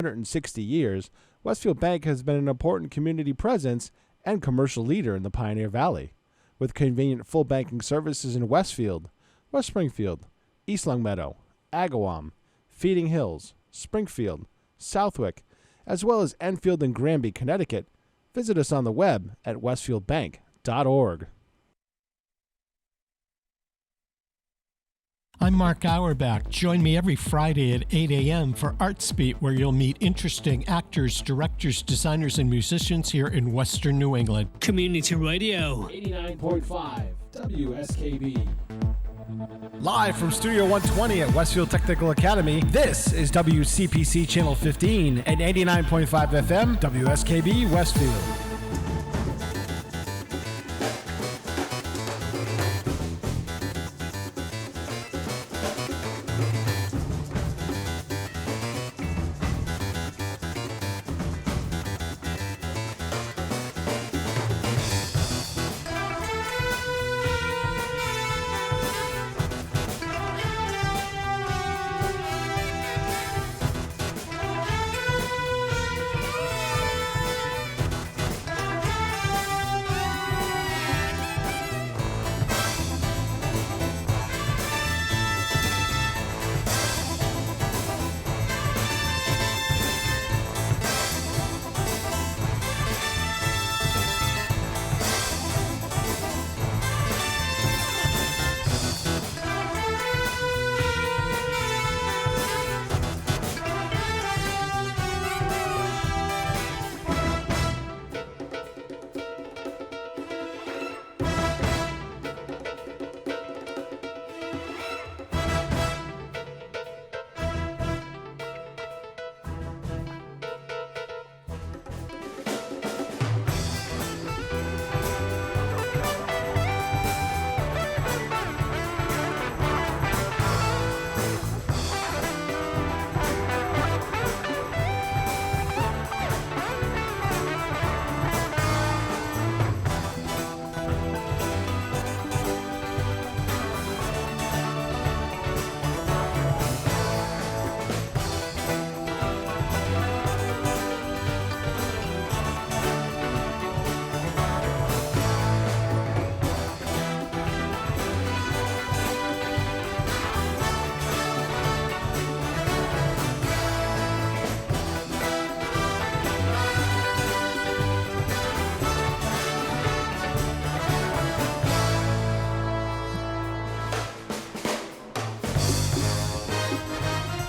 160 years, Westfield Bank has been an important community presence and commercial leader in the Pioneer Valley, with convenient full banking services in Westfield, West Springfield, East Longmeadow, Agawam, Feeding Hills, Springfield, Southwick, as well as Enfield and Granby, Connecticut. Visit us on the web at westfieldbank.org. I'm Mark Auerbach. Join me every Friday at 8 a.m. for Arts Beat, where you'll meet interesting actors, directors, designers, and musicians here in Western New England. Community Radio. 89.5 WSKB. Live from Studio 120 at Westfield Technical Academy, this is WCPC Channel 15 and 89.5 FM, WSKB Westfield.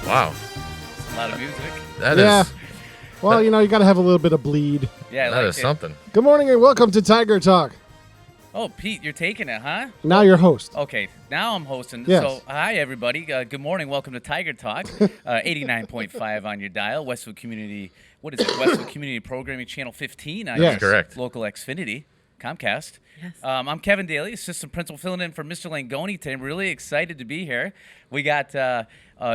Wow. A lot of music. That Yeah. is Well, you got to have a little bit of bleed. Yeah, I that like is it. something. Good morning and welcome to Tiger Talk. Oh, Pete, you're taking it, huh? Now your host. Okay, now I'm hosting. Yes. So, hi, everybody. Good morning. Welcome to Tiger Talk, 89.5 on your dial. Westwood Community, what is it? Westwood Community Programming Channel 15 on Yes. your Correct. local Xfinity, Comcast. Yes. I'm Kevin Daly, assistant principal, filling in for Mr. Langoni today. I'm really excited to be here. We got a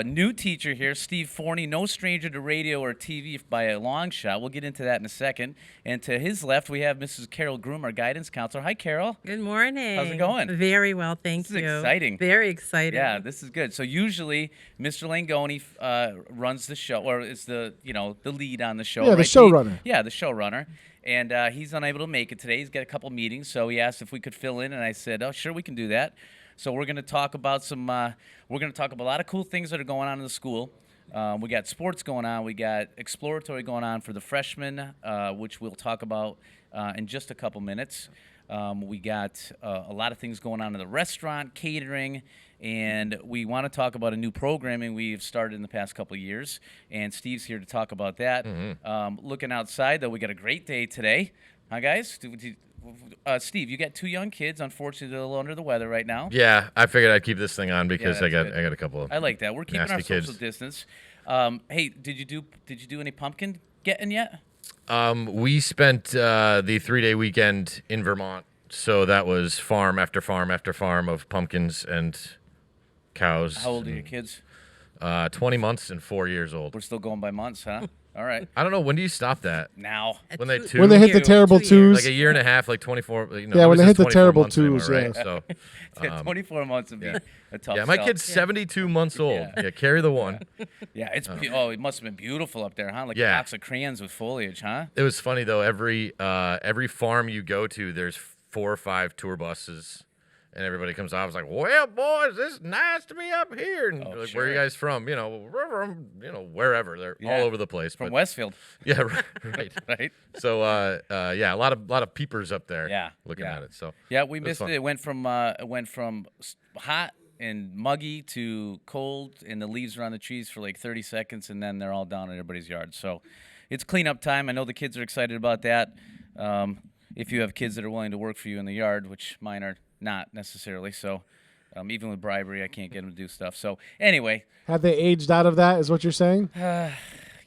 new teacher here, Steve Forney, no stranger to radio or TV by a long shot. We'll get into that in a second. And to his left, we have Mrs. Carol Groom, our guidance counselor. Hi, Carol. Good morning. How's it going? Very well, thank This is you. exciting. Very exciting. Yeah, this is good. So usually, Mr. Langoni runs the show, or is the lead on the show. Yeah, the right, showrunner. Pete? Yeah, the showrunner. And he's unable to make it today. He's got a couple meetings, so he asked if we could fill in, and I said, "Oh, sure, we can do that." So we're going to talk about we're going to talk about a lot of cool things that are going on in the school. We got sports going on. We got exploratory going on for the freshmen, which we'll talk about in just a couple minutes. We got a lot of things going on in the restaurant, catering, and we want to talk about a new programming we've started in the past couple of years. And Steve's here to talk about that. Mm-hmm. Looking outside, though, we got a great day today. Huh, guys? Steve, you got two young kids. Unfortunately, they're a little under the weather right now. Yeah, I figured I'd keep this thing on because Yeah, I got that's good. a couple of I like that. We're keeping nasty our social kids. distance. Hey, did you do any pumpkin getting yet? We spent the 3-day weekend in Vermont, so that was farm after farm after farm of pumpkins and cows. How old are your kids? 20 months and 4 years old. We're still going by months, huh? All right. I don't know. When do you stop that? Now. When they Two When they hit the years. terrible 2 years. twos. Like a year and a half, like 24. You know, Yeah, when this they is hit the 24 terrible months anymore, twos, right? yeah. So, 24 months would be a tough yeah, my sell. kid's 72 months old. Yeah, carry the one. Yeah, it's it must have been beautiful up there, huh? Like Yeah. a box of crayons with foliage, huh? It was funny though. Every farm you go to, there's 4 or 5 tour buses, and everybody comes off. It's like, well, boys, it's nice to be up here. And like, where are you guys from? You know, wherever. They're all over the place. From but, Westfield, yeah, right. right? So, yeah, a lot of peepers up there. Yeah, looking yeah. at it. So Yeah, we was missed fun. it. It went from hot and muggy to cold, and the leaves are on the trees for like 30 seconds, and then they're all down in everybody's yard. So it's cleanup time. I know the kids are excited about that. If you have kids that are willing to work for you in the yard, which mine are not necessarily. So even with bribery, I can't get them to do stuff. So anyway, Have they aged out of that? Is what you're saying?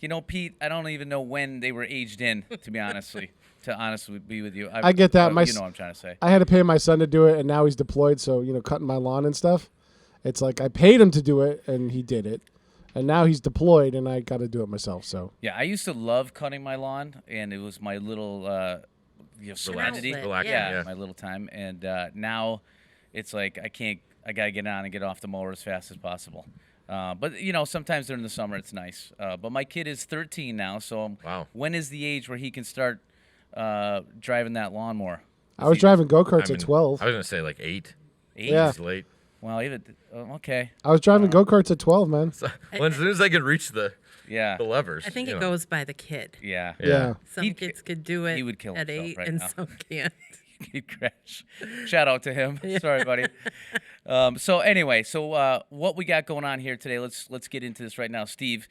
you know, Pete, I don't even know when they were aged in, to be honestly be with you. I get that. You know what I'm trying to say. I had to pay my son to do it, and now he's deployed. So cutting my lawn and stuff. It's like I paid him to do it, and he did it, and now he's deployed, and I got to do it myself. So Yeah, I used to love cutting my lawn, and it was my little serenity. Relaxing, Yeah, my little time. And now it's like I got to get on and get off the mower as fast as possible. But, sometimes during the summer it's nice. But my kid is 13 now, so Wow. when is the age where he can start driving that lawnmower? I was driving go-karts at 12. I was gonna say like 8. 8? Yeah. It's late. Well, even okay. I was driving go-karts at 12, man. So, well, as soon as I can reach the Yeah. levers. I think you it know. goes by the kid. Yeah. Yeah. Some He'd- kids could do it he would kill at himself 8, right and now. some can't. He'd crash. Shout out to him. Sorry, buddy. So anyway, what we got going on here today? Let's get into this right now. Steve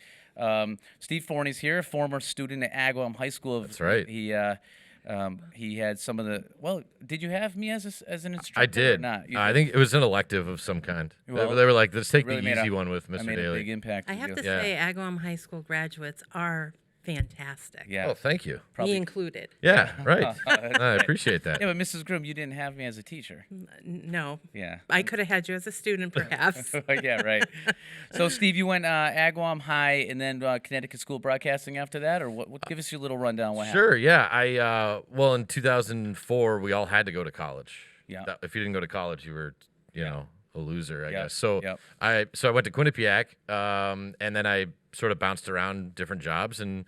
Forney's here, former student at Agawam High School. That's right. He had some of the. Well, did you have me as an instructor? I Or did. not? You I did? think it was an elective of some kind. Well, they were like, let's take really the made easy a- one with I Mr. made a Daly. big impact. I with have you. to Yeah. say, Agawam High School graduates are fantastic. Yeah. Oh, thank you. Probably- Me included. Yeah, right. I appreciate that. Yeah, but Mrs. Groom, you didn't have me as a teacher. No. Yeah. I could have had you as a student, perhaps. Yeah, right. So, Steve, you went Agawam High and then Connecticut School of Broadcasting after that, or what? Give us your little rundown. What happened? Sure, yeah. Well, in 2004, we all had to go to college. Yeah. If you didn't go to college, you were, a loser, I Yep, guess. So yep. I went to Quinnipiac, and then I sort of bounced around different jobs, and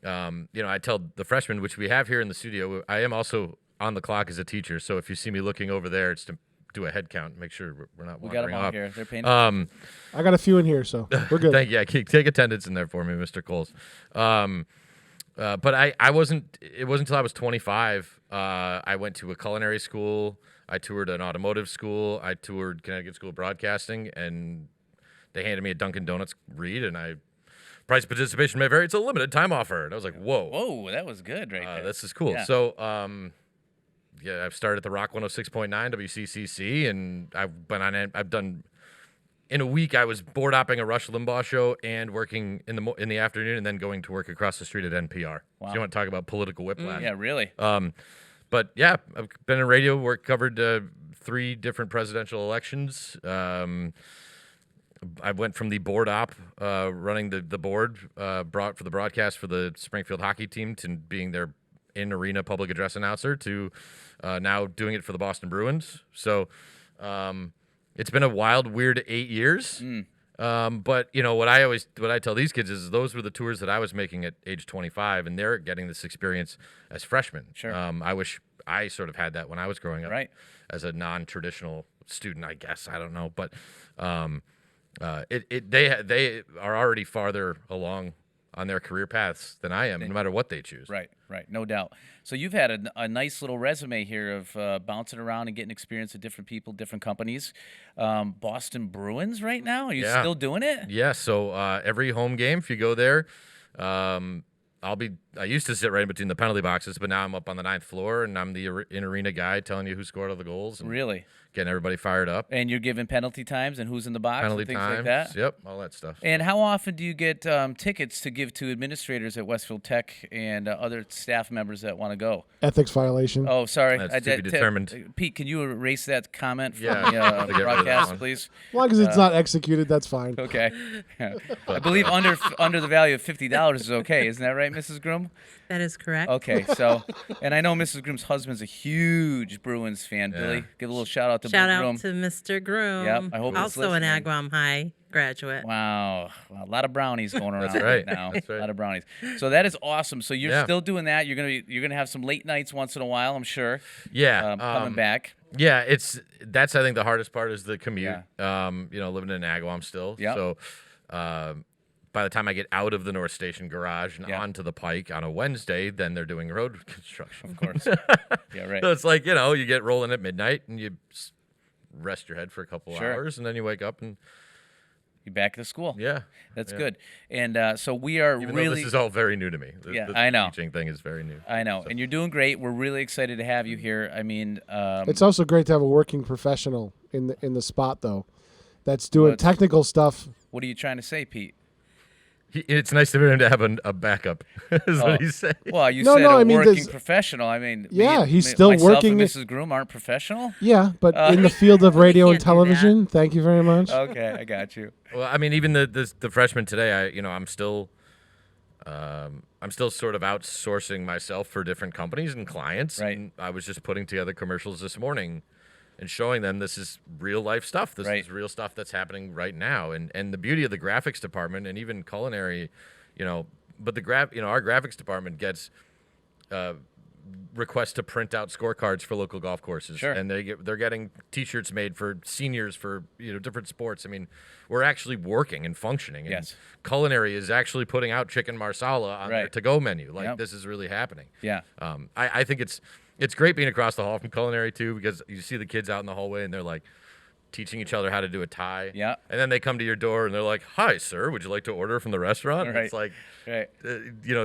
I tell the freshmen, which we have here in the studio, I am also on the clock as a teacher. So if you see me looking over there, it's to do a head count, make sure we're not We got wandering them all off. here. They're paying. I got a few in here, so we're good. Take attendance in there for me, Mr. Coles. But I wasn't. It wasn't until I was 25. I went to a culinary school. I toured an automotive school. I toured Connecticut School of Broadcasting, and they handed me a Dunkin' Donuts read, and price participation may vary. It's a limited time offer. And I was like, whoa, Whoa, that was good right there. this is cool. Yeah. So, I've started at the Rock 106.9 WCCC, and I've done. In a week, I was board hopping a Rush Limbaugh show and working in the afternoon, and then going to work across the street at NPR. Wow. So you want to talk about political whiplash? Yeah, really. But yeah, I've been in radio, covered 3 different presidential elections. I went from the board op, running the board, brought for the broadcast for the Springfield hockey team, to being their in-arena public address announcer, to now doing it for the Boston Bruins. So it's been a wild, weird 8 years. But what I tell these kids is those were the tours that I was making at age 25, and they're getting this experience as freshmen. Sure. I wish I sort of had that when I was growing up, Right. as a non-traditional student, I guess. I don't know, but they are already farther along on their career paths than I am, no matter what they choose. Right, no doubt. So you've had a nice little resume here of bouncing around and getting experience with different people, different companies. Boston Bruins right now? Are you Yeah. still doing it? Yeah. So every home game, if you go there, I used to sit right in between the penalty boxes, but now I'm up on the 9th floor, and I'm the in-arena guy telling you who scored all the goals. And, Really? getting everybody fired up. And you're giving penalty times and who's in the box Penalty and things times, like that? yep, all that stuff. And how often do you get tickets to give to administrators at Westfield Tech and other staff members that want to go? Ethics violation. Oh, sorry. That's to be determined. Pete, can you erase that comment from Yeah, the I'll get rid of that broadcast, one. please? As long as it's not executed, that's fine. Okay. I believe under the value of $50 is okay. Isn't that right, Mrs. Groom? That is correct. Okay, so, and I know Mrs. Groom's husband's a huge Bruins fan. Yeah. Billy, give a little shout out to Shout Bill out Groom. to Mr. Groom. Yep, I hope he's also an listening. Agawam High graduate. Wow, a lot of brownies going around That's right. now. That's right. A lot of brownies. So that is awesome. So you're Yeah. still doing that. You're gonna have some late nights once in a while, I'm sure. Yeah, Coming back. Yeah, that's I think the hardest part is the commute. Yeah. Living in Agawam still. Yep. So by the time I get out of the North Station garage and Yeah. onto the Pike on a Wednesday, then they're doing road construction. Of course. Yeah, right. So it's like, you get rolling at midnight and you rest your head for a couple Sure. hours and then you wake up and You're back to school. yeah. That's yeah. good. And so we are Even though really. this is all very new to me. Yeah, the I know. teaching thing is very new. I know, and you're doing great. We're really excited to have you here. I mean, It's also great to have a working professional in the spot, though, that's doing it's- technical stuff. what are you trying to say, Pete? It's nice for him to have a backup, is Oh. what he said. Well, you No, said no, a I mean, working there's- professional. I mean, Yeah, me- he's me- still myself working- And Mrs. Groom aren't professional. Yeah, but in the field of radio and can't do that. television, thank you very much. Okay, I got you. Well, I mean, even the freshmen today, I'm still sort of outsourcing myself for different companies and clients. Right. And I was just putting together commercials this morning and showing them this is real life stuff. This Right. is real stuff that's happening right now. And the beauty of the graphics department and even culinary, but our graphics department gets requests to print out scorecards for local golf courses. Sure. And they're getting T-shirts made for seniors for different sports. I mean, we're actually working and functioning. And Yes. culinary is actually putting out chicken marsala on their Right. to-go menu. Like Yep. this is really happening. Yeah. I think it's great being across the hall from culinary too, because you see the kids out in the hallway and they're like teaching each other how to do a tie. Yeah. And then they come to your door and they're like, "Hi, sir, would you like to order from the restaurant?" And Right. it's like, Right.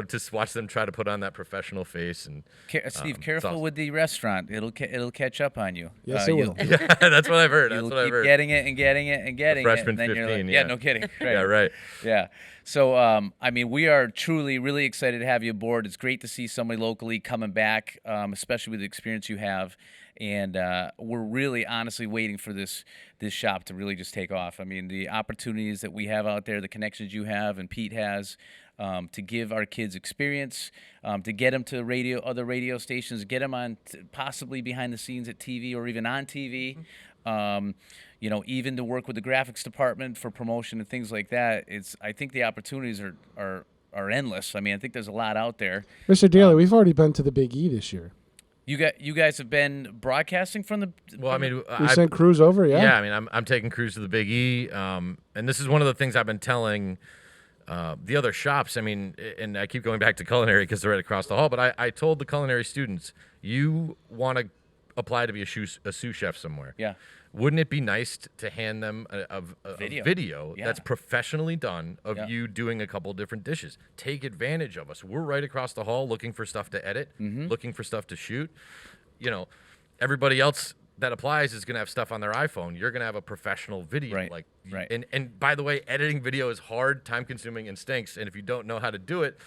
just watch them try to put on that professional face and Steve, it's careful awesome. with the restaurant. It'll catch up on you. Yes, it will. yeah, that's what I've heard. That's You'll what I've keep heard. getting it and getting it and getting freshman it. And then you're 15, like, yeah. no kidding. Right. Yeah, right. Yeah. So, I mean, we are truly really excited to have you aboard. It's great to see somebody locally coming back, especially with the experience you have. And we're really honestly waiting for this shop to really just take off. I mean, the opportunities that we have out there, the connections you have and Pete has, to give our kids experience, to get them to other radio stations, get them on possibly behind the scenes at TV or even on TV. Even to work with the graphics department for promotion and things like that. I think the opportunities are endless. I mean, I think there's a lot out there. Mr. Daly, we've already been to the Big E this year. You guys have been broadcasting from the. Well, I mean, We sent crews over, yeah. Yeah, I mean, I'm taking crews to the Big E, and this is one of the things I've been telling the other shops. I mean, and I keep going back to culinary because they're right across the hall. But I told the culinary students, you want to apply to be a sous chef somewhere. Yeah. Wouldn't it be nice to hand them a video Yeah. that's professionally done of Yeah. you doing a couple different dishes? Take advantage of us. We're right across the hall looking for stuff to edit, Mm-hmm. looking for stuff to shoot. Everybody else that applies is going to have stuff on their iPhone. You're going to have a professional video. Right, right. And by the way, editing video is hard, time-consuming, and stinks. And if you don't know how to do it,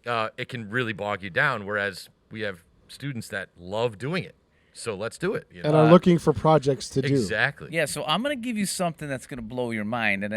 it can really bog you down, whereas we have students that love doing it. So let's do it. And are looking for projects to do. Exactly. Yeah, so I'm going to give you something that's going to blow your mind, and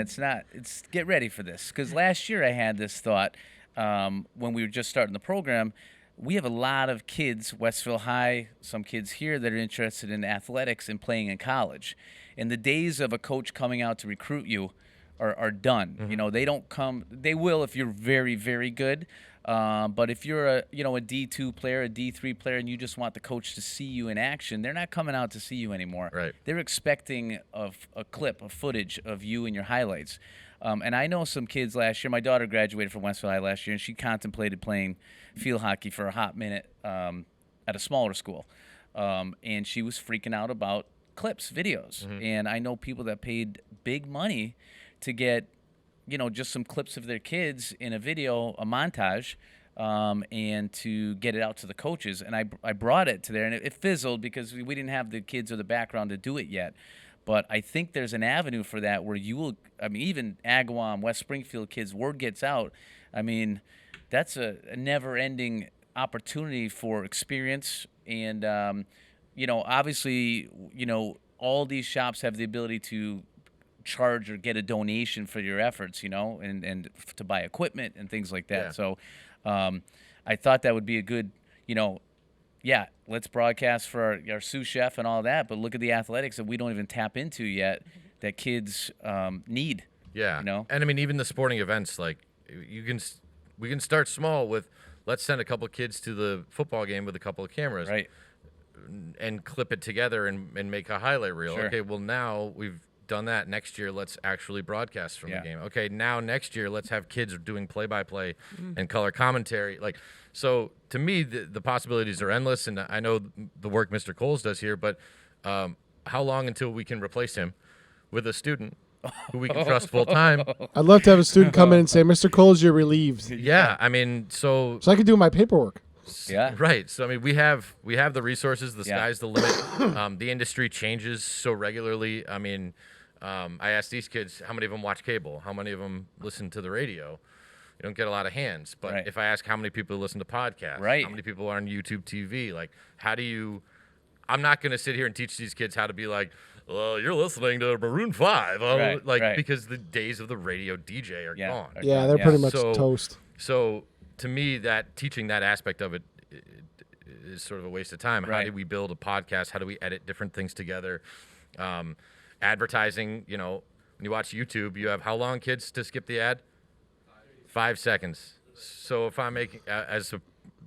get ready for this. Because last year I had this thought when we were just starting the program. We have a lot of kids, Westville High, some kids here that are interested in athletics and playing in college. And the days of a coach coming out to recruit you are done. Mm-hmm. They don't come. They will if you're very, very good. But if you're a D2 player, a D3 player, and you just want the coach to see you in action, they're not coming out to see you anymore. Right. They're expecting a footage of you and your highlights. And I know some kids last year. My daughter graduated from Westville High last year, and she contemplated playing field hockey for a hot minute at a smaller school. And she was freaking out about clips, videos. Mm-hmm. And I know people that paid big money to get just some clips of their kids in a video, a montage, and to get it out to the coaches. And I brought it to there, and it fizzled because we didn't have the kids or the background to do it yet. But I think there's an avenue for that where you will, I mean, even Agawam, West Springfield kids, word gets out. I mean, that's a never-ending opportunity for experience. And, obviously, all these shops have the ability to charge or get a donation for your efforts, and to buy equipment and things like that. Yeah. So I thought that would be a good, let's broadcast for our sous chef and all that, but look at the athletics that we don't even tap into yet that kids need. Yeah. And I mean, even the sporting events, like we can start small with, let's send a couple kids to the football game with a couple of cameras. Right. And clip it together and make a highlight reel. Sure. Okay, well, now we've done that. Next year, let's actually broadcast from the game. Okay, now next year, let's have kids doing play-by-play and color commentary. So to me, the possibilities are endless, and I know the work Mr. Coles does here, but how long until we can replace him with a student who we can trust full-time? I'd love to have a student come in and say, Mr. Coles, you're relieved. Yeah, I mean, so I can do my paperwork. Yeah. Right. So I mean, we have the resources. The sky's the limit. The industry changes so regularly. I mean, I ask these kids, how many of them watch cable? How many of them listen to the radio? You don't get a lot of hands. But if I ask how many people listen to podcasts, how many people are on YouTube TV, like, how do you? I'm not going to sit here and teach these kids how to be like, well, you're listening to Maroon 5, because the days of the radio DJ are gone. Yeah, they're pretty much toast. So to me, that teaching that aspect of it is sort of a waste of time. How do we build a podcast? How do we edit different things together? Advertising, when you watch YouTube, you have how long, kids, to skip the ad? 5 seconds. So if I'm making, as a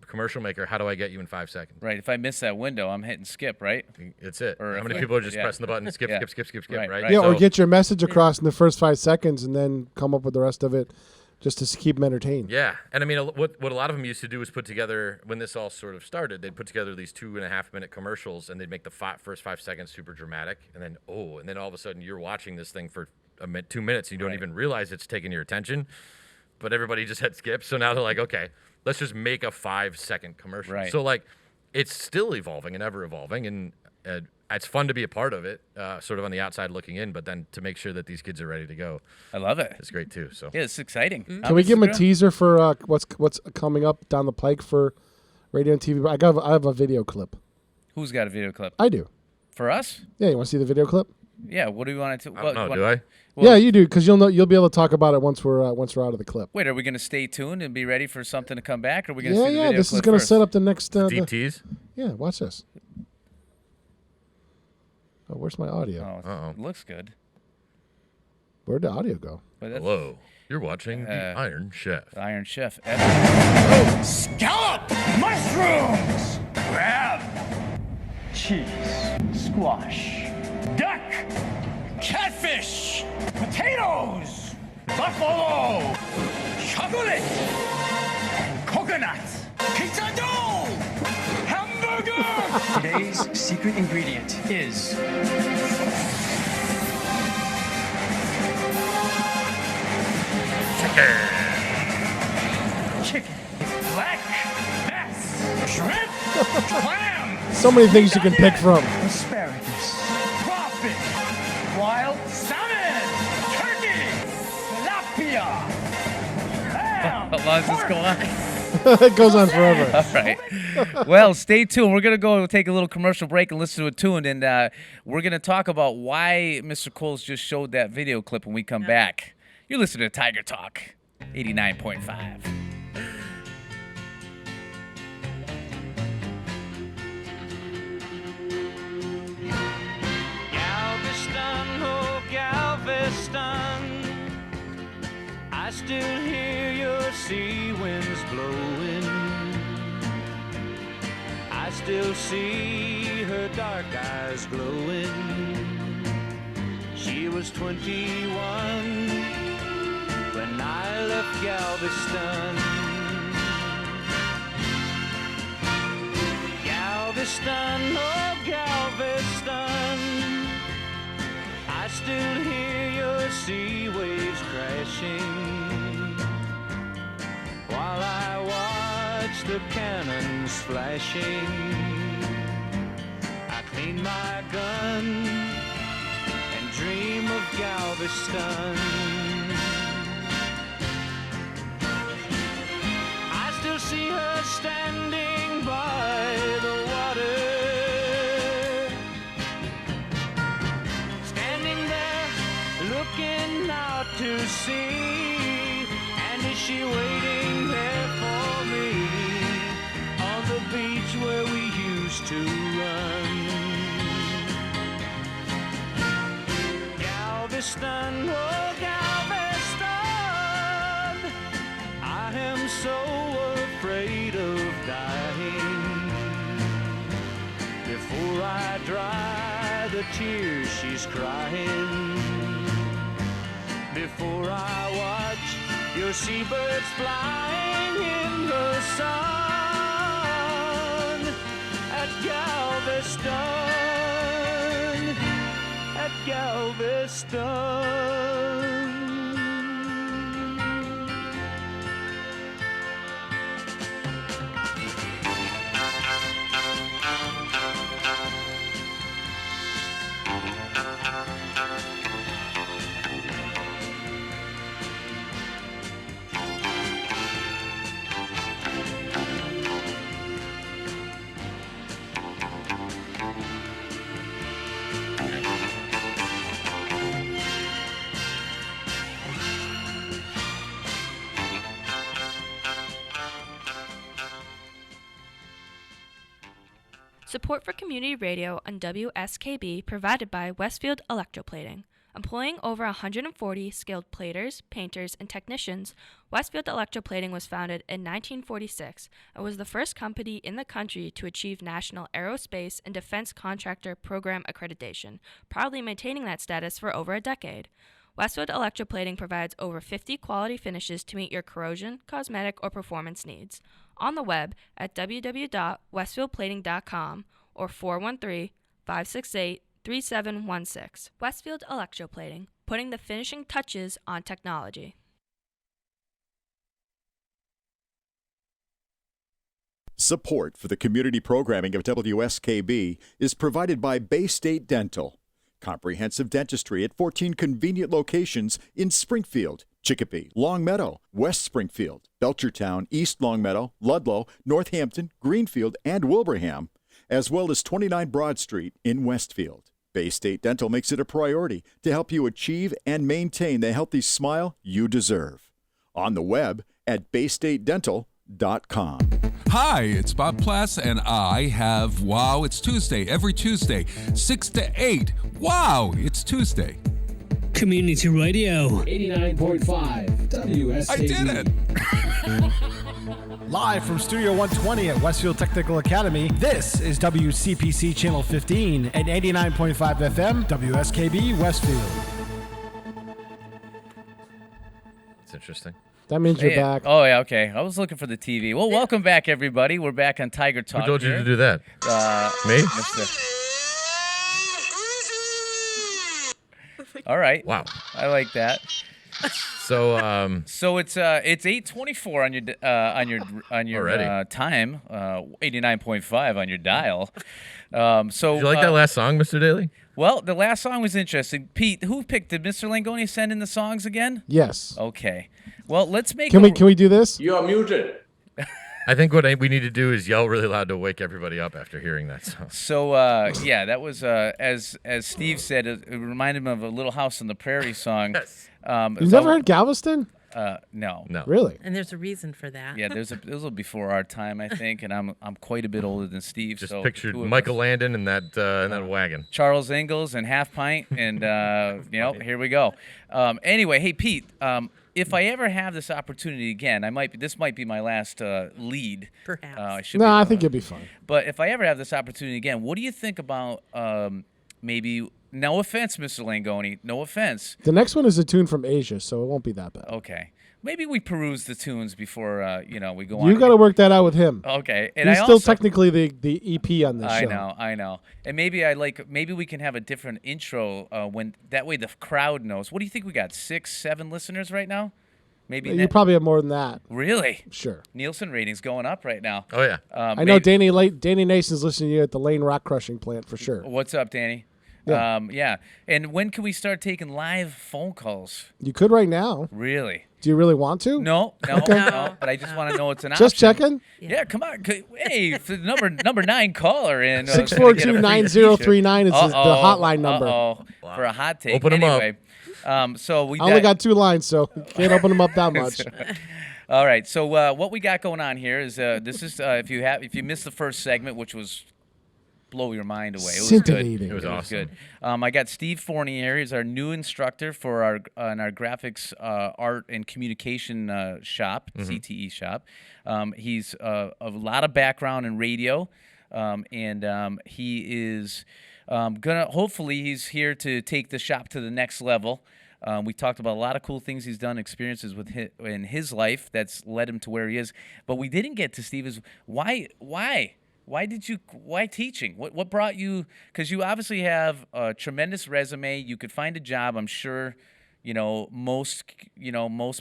commercial maker, how do I get you in 5 seconds? Right. If I miss that window, I'm hitting skip, right? That's it. Or how many people are just pressing the button, skip, skip, right? Yeah, or get your message across in the first 5 seconds and then come up with the rest of it just to keep them entertained. Yeah. And I mean, what a lot of them used to do was put together, when this all sort of started, they'd put together these 2.5-minute commercials, and they'd make the first 5 seconds super dramatic. And then all of a sudden you're watching this thing for 2 minutes and you don't even realize it's taking your attention. But everybody just had skip. So now they're like, okay, let's just make a 5-second commercial. Right. So it's still evolving and ever evolving. And it's fun to be a part of it, sort of on the outside looking in, but then to make sure that these kids are ready to go. I love it. It's great too. So yeah, it's exciting. Can we give them a teaser for what's coming up down the pike for radio and TV? I have a video clip. Who's got a video clip? I do. For us? Yeah, you want to see the video clip? Yeah. What do we want to? I don't know. Do I? Well, yeah, you do, because you'll be able to talk about it once we're out of the clip. Wait, are we going to stay tuned and be ready for something to come back, or are we going to see the video this clip is going to first? set up the next deep tease. Yeah, watch this. Oh, where's my audio? Oh, it looks good. Where'd the audio go? Hello, you're watching the Iron Chef. The Iron Chef. Scallop mushrooms, crab, cheese, squash, duck, catfish, potatoes, buffalo, chocolate, coconut, pizza dough, hamburger. Today's secret ingredient is chicken, black bass, shrimp, clam, So many things you can pick from. asparagus, crawfish, wild salmon, turkey, tilapia, ham, How long does this go on? It goes on forever. All right. Well, stay tuned. We're going to go take a little commercial break and listen to a tune, and we're going to talk about why Mr. Coles just showed that video clip when we come back. You're listening to Tiger Talk, 89.5. Galveston, oh Galveston, I still hear your sea winds blowing. I still see her dark eyes glowing. She was 21 when I left Galveston. Galveston, oh Galveston, I still hear your sea waves crashing while I watch the cannons flashing. I clean my gun and dream of Galveston. I still see her standing by the water, standing there looking out to sea. And is she waiting there for me on the beach where we used to run? Galveston, oh Galveston, I am so afraid of dying. Before I dry the tears she's crying, before I watch your seabirds flying in the sun at Galveston, at Galveston. Support for community radio on WSKB provided by Westfield Electroplating. Employing over 140 skilled platers, painters, and technicians, Westfield Electroplating was founded in 1946 and was the first company in the country to achieve National Aerospace and Defense Contractor Program accreditation, proudly maintaining that status for over a decade. Westfield Electroplating provides over 50 quality finishes to meet your corrosion, cosmetic, or performance needs. On the web at www.westfieldplating.com or 413-568-3716. Westfield Electroplating, putting the finishing touches on technology. Support for the community programming of WSKB is provided by Bay State Dental. Comprehensive dentistry at 14 convenient locations in Springfield, Chicopee, Longmeadow, West Springfield, Belchertown, East Longmeadow, Ludlow, Northampton, Greenfield, and Wilbraham, as well as 29 Broad Street in Westfield. Bay State Dental makes it a priority to help you achieve and maintain the healthy smile you deserve. On the web at baystatedental.com. Hi, it's Bob Plass, and I have Wow, It's Tuesday, every Tuesday, 6 to 8. Wow, it's Tuesday. Community Radio 89.5 WSKB. I did it! Live from Studio 120 at Westfield Technical Academy, this is WCPC Channel 15 and 89.5 FM, WSKB Westfield. It's interesting. That means you're Hey, back. Oh, yeah, okay. I was looking for the TV. Well, welcome back, everybody. We're back on Tiger Talk. Who told you here. to do that? Me? All right. Wow. I like that. So it's 8:24 on your Already. time, 89.5 on your dial. Did you like that last song, Mr. Daly? Well, the last song was interesting. Pete, who picked? Did Mr. Langoni send in the songs again? Yes. Okay. Well, let's make. Can we do this? You are muted. I think what we need to do is yell really loud to wake everybody up after hearing that song. So yeah, that was as Steve said. It reminded him of a Little House on the Prairie song. Yes. You've never heard Galveston? No. Really? And there's a reason for that. Yeah, this was before our time, I think, and I'm quite a bit older than Steve. Just so pictured two of Michael us. Landon in that wagon. Charles Ingalls and Half Pint, and here we go. Anyway, hey Pete, if I ever have this opportunity again, this might be my last lead. Perhaps. I think you'll be fine. But if I ever have this opportunity again, what do you think about maybe? No offense, Mr. Langoni. No offense. The next one is a tune from Asia, so it won't be that bad. Okay. Maybe we peruse the tunes before we go on. You got to work that out with him. Okay. And he's I still also, technically the EP on this show. I know. And maybe we can have a different intro when that way the crowd knows. What do you think we got? 6, 7 listeners right now? Maybe You probably have more than that. Really? Sure. Nielsen ratings going up right now. Oh yeah. I know Danny Nason's listening to you at the Lane Rock Crushing plant for sure. What's up, Danny? Yeah. Yeah. And when can we start taking live phone calls? You could right now. Really? Do you really want to? No. No. But I just want to know it's an option. Just checking? Yeah, come on. Hey, for the number 9 caller in 642-9039 is the hotline number. For a hot take. Open them up. So we I only got 2 lines, so you can't open them up that much. All right. So what we got going on here is this is if you missed the first segment, which was blow your mind away. It was good. It was awesome. Good. I got Steve Fournier. He's our new instructor for our graphics, art, and communication shop, CTE shop. He's a lot of background in radio, and he is hopefully he's here to take the shop to the next level. We talked about a lot of cool things he's done, experiences in his life that's led him to where he is. But we didn't get to Steve is why teaching? What brought you? Because you obviously have a tremendous resume. You could find a job, I'm sure. Most,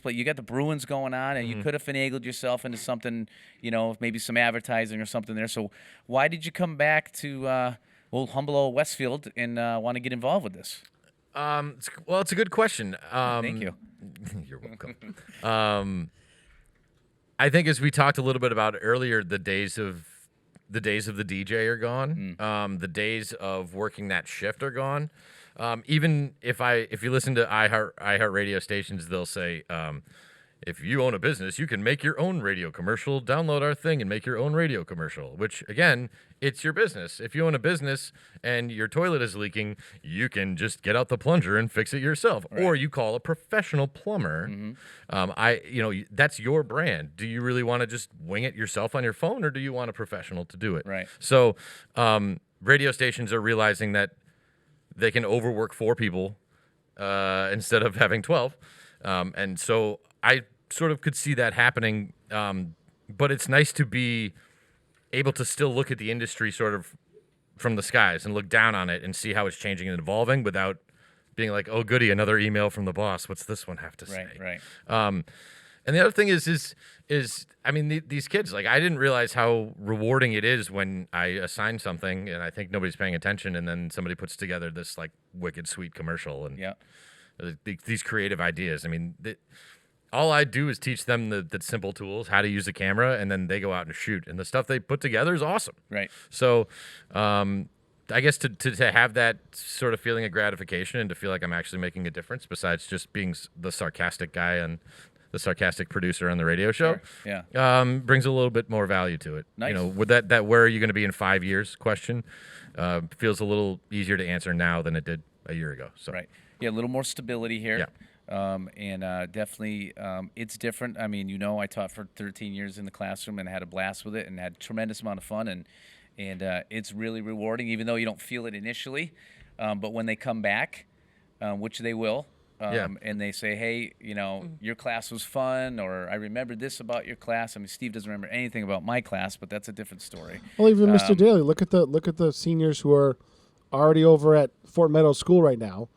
but you got the Bruins going on, and you could have finagled yourself into something, maybe some advertising or something there. So why did you come back to humble old Westfield and want to get involved with this? Well, it's a good question. Thank you. You're welcome. I think as we talked a little bit about earlier, the days of the DJ are gone. The days of working that shift are gone. Even if you listen to iHeart radio stations, they'll say, if you own a business, you can make your own radio commercial, download our thing and make your own radio commercial, which again, it's your business. If you own a business and your toilet is leaking, you can just get out the plunger and fix it yourself. Right. Or you call a professional plumber. That's your brand. Do you really want to just wing it yourself on your phone, or do you want a professional to do it? Right. So radio stations are realizing that they can overwork 4 people instead of having 12. And so I sort of could see that happening, but it's nice to be able to still look at the industry sort of from the skies and look down on it and see how it's changing and evolving without being like, oh, goody, another email from the boss. What's this one have to say? Right. And the other thing is I mean, these kids, like, I didn't realize how rewarding it is when I assign something and I think nobody's paying attention, and then somebody puts together this like wicked sweet commercial and these creative ideas. I mean, all I do is teach them the simple tools, how to use a camera, and then they go out and shoot. And the stuff they put together is awesome. Right. So I guess to have that sort of feeling of gratification and to feel like I'm actually making a difference besides just being the sarcastic guy and the sarcastic producer on the radio show, sure. Yeah. Brings a little bit more value to it. Nice. With that where are you going to be in 5 years question feels a little easier to answer now than it did a year ago. So. Right. Yeah, a little more stability here. Yeah. And definitely it's different. I mean, I taught for 13 years in the classroom and had a blast with it and had a tremendous amount of fun. And it's really rewarding, even though you don't feel it initially. But when they come back, which they will, and they say, hey, your class was fun, or I remembered this about your class. I mean, Steve doesn't remember anything about my class, but that's a different story. Well, even Mr. Daly, look at the seniors who are already over at Fort Meadows School right now,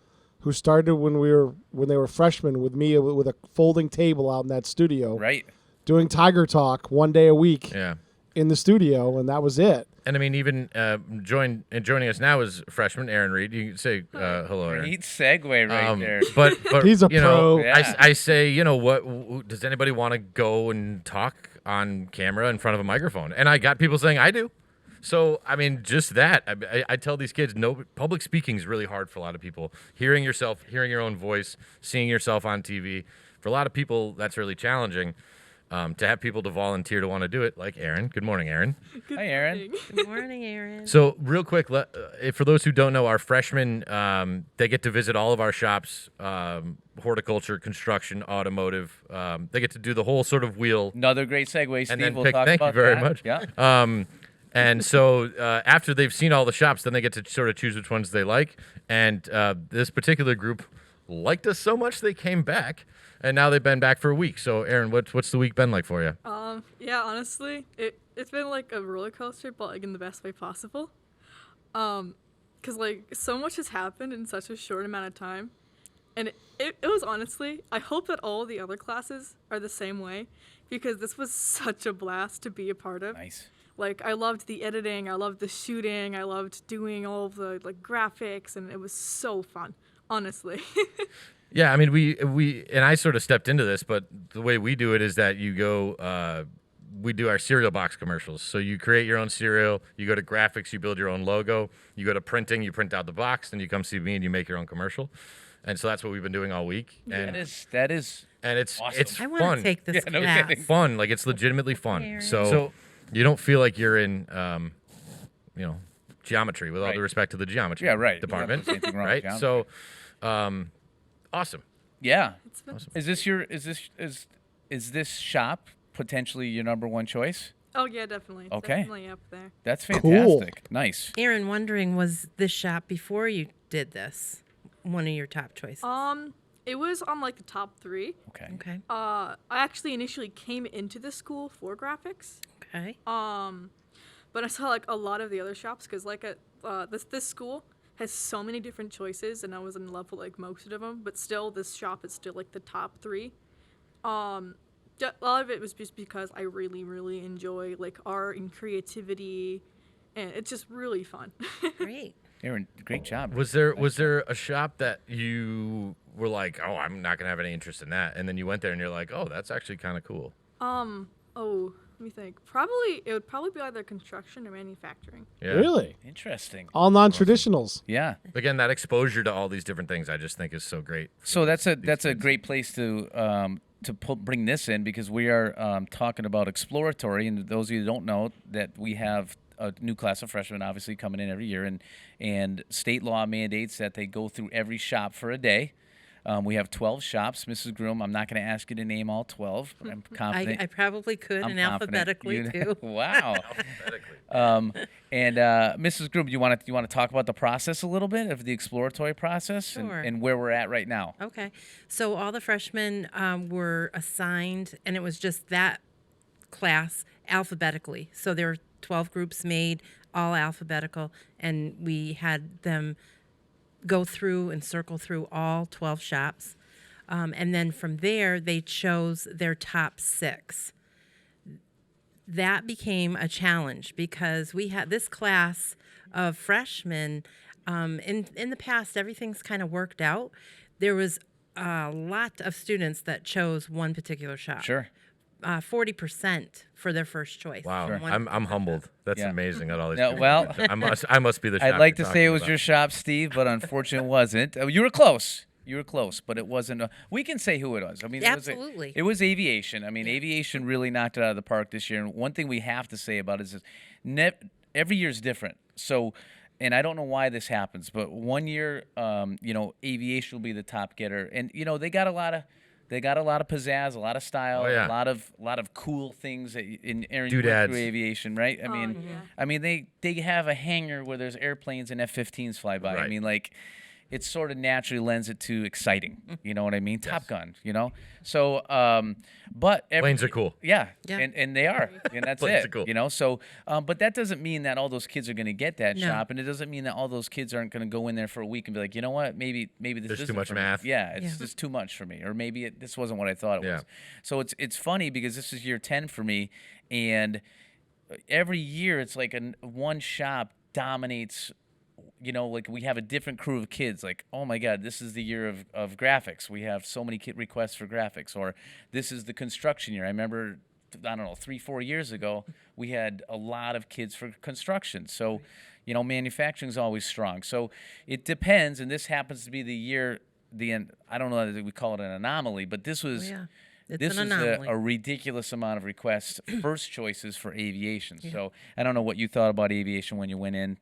who started when they were freshmen with me with a folding table out in that studio, right, doing Tiger Talk one day a week, yeah, in the studio, and that was it. And I mean, even joining us now is freshman Aaron Reed. You can say hello, Aaron. Neat segue right there. But he's a pro. Yeah. I say, what does anybody want to go and talk on camera in front of a microphone? And I got people saying I do. So, I mean, just that. I tell these kids, public speaking is really hard for a lot of people. Hearing your own voice, seeing yourself on TV. For a lot of people, that's really challenging. To have people to volunteer to want to do it, like Aaron. Good morning, Aaron. Hi, Aaron. Good morning, Aaron. So, real quick, for those who don't know, our freshmen, they get to visit all of our shops, horticulture, construction, automotive. They get to do the whole sort of wheel. Another great segue, Steve. And then we'll talk thank about you very that. much. Yeah. And so after they've seen all the shops, then they get to sort of choose which ones they like. And this particular group liked us so much they came back, and now they've been back for a week. So, Aaron, what's the week been like for you? Yeah, honestly, it's been like a roller coaster, but like in the best way possible. 'Cause like so much has happened in such a short amount of time, And it was honestly, I hope that all the other classes are the same way, because this was such a blast to be a part of. Nice. Like, I loved the editing, I loved the shooting, I loved doing all of the graphics, and it was so fun, honestly. Yeah, I mean, we and I sort of stepped into this, but the way we do it is that you go, we do our cereal box commercials. So you create your own cereal, you go to graphics, you build your own logo, you go to printing, you print out the box, then you come see me and you make your own commercial. And so that's what we've been doing all week. And that is and it's awesome. it's I fun. want to take this Yeah, no class. kidding. Fun, like it's legitimately fun. Aaron. So you don't feel like you're in, geometry. With all Right. due respect to the geometry Yeah, right. department, There's anything wrong with right? geometry. So, awesome. Yeah. Awesome. Is this shop potentially your number one choice? Oh, yeah, definitely. It's Okay. definitely up there. That's Cool. fantastic. Nice. Aaron, wondering, was this shop before you did this one of your top choices? It was on, like, the top 3. Okay. Okay. I actually initially came into the school for graphics. Okay. But I saw, like, a lot of the other shops, because, like, this school has so many different choices, and I was in love with, like, most of them, but still, this shop is still, like, the top 3. A lot of it was just because I really, really enjoy, like, art and creativity, and it's just really fun. Great. Aaron, great job. Was there a shop that you were like, oh, I'm not gonna have any interest in that, and then you went there and you're like, oh, that's actually kind of cool? Let me think. It would probably be either construction or manufacturing. Yeah. Really? Interesting. All non-traditionals. Yeah. Again, that exposure to all these different things, I just think is so great. So that's a great place to bring this in, because we are talking about exploratory, and those of you who don't know that we have a new class of freshmen obviously coming in every year, and state law mandates that they go through every shop for a day. We have 12 shops. Mrs. Groom, I'm not going to ask you to name all 12. But I'm confident. I probably could, I'm and confident alphabetically too. Wow. And Mrs. Groom, you want to talk about the process a little bit of the exploratory process Sure. and where we're at right now? Okay. So all the freshmen were assigned, and it was just that class alphabetically. So there were 12 groups made, all alphabetical, and we had them go through and circle through all 12 shops. And then from there, they chose their top 6. That became a challenge because we had this class of freshmen. In the past, everything's kind of worked out. There was a lot of students that chose one particular shop. Sure. 40% for their first choice. Wow, from one I'm particular humbled. shop. That's Yeah. amazing that all these. No, people well, I must be the. Shop I'd like to you're say it talking was about. your shop, Steve, but unfortunately it wasn't. You were close. You were close, but it wasn't. We can say who it was. I mean, Absolutely. It was aviation. I mean, aviation really knocked it out of the park this year. And one thing we have to say about it is every year is different. So, and I don't know why this happens, but one year, aviation will be the top getter, and they got a lot of pizzazz, a lot of style, Oh, yeah. a lot of cool things in Aaron, you went Doodads. through aviation, right? I mean, they have a hangar where there's airplanes and F-15s fly by. I Right. mean, like, it sort of naturally lends it to exciting. You know what I mean? Top Gun. So, but Planes are cool. Yeah, Yeah. and they are, and that's Planes it. are cool. So, but that doesn't mean that all those kids are going to get that No. shop, and it doesn't mean that all those kids aren't going to go in there for a week and be like, you know what, maybe this There's too isn't much for me. math. Yeah, it's Yeah. just too much for me, or maybe this wasn't what I thought it Yeah. was. So it's funny because this is year 10 for me, and every year it's like one shop dominates. Like we have a different crew of kids. Like, oh my God, this is the year of graphics. We have so many kid requests for graphics. Or this is the construction year. I remember, 3-4 years ago, we had a lot of kids for construction. So, manufacturing is always strong. So it depends. And this happens to be the year. I don't know that we call it an anomaly, but this was. Yeah. It's This an is anomaly. a ridiculous amount of requests, first choices for aviation. So I don't know what you thought about aviation when you went in.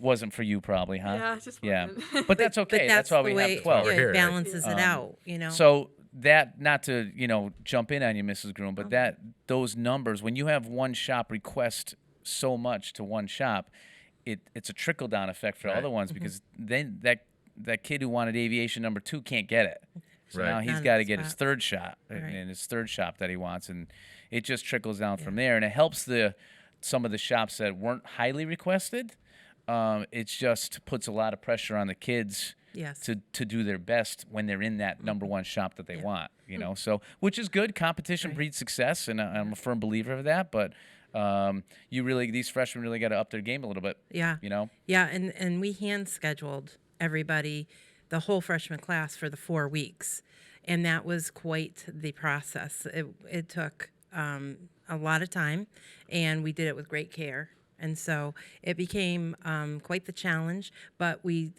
Wasn't for you probably, huh? Yeah, it just Yeah, wasn't. but that's okay. But that's why the we way have 12. We're here, it right? balances it out, So that, not to jump in on you, Mrs. Groom, but those numbers, when you have one shop request so much to one shop, it's a trickle down effect for Right. other ones, because then that kid who wanted aviation number 2 can't get it. So Right. now he's Not got to his get his spot. third shot, Right. and his third shop that he wants, and it just trickles down from there, and it helps some of the shops that weren't highly requested. It just puts a lot of pressure on the kids Yes. to do their best when they're in that number one shop that they want, you know. So, which is good. Competition breeds success, and I'm a firm believer of that. But these freshmen really got to up their game a little bit. Yeah. You know. Yeah, and we hand scheduled everybody, the whole freshman class, for the 4 weeks, and that was quite the process. It took a lot of time, and we did it with great care, and so it became quite the challenge. But we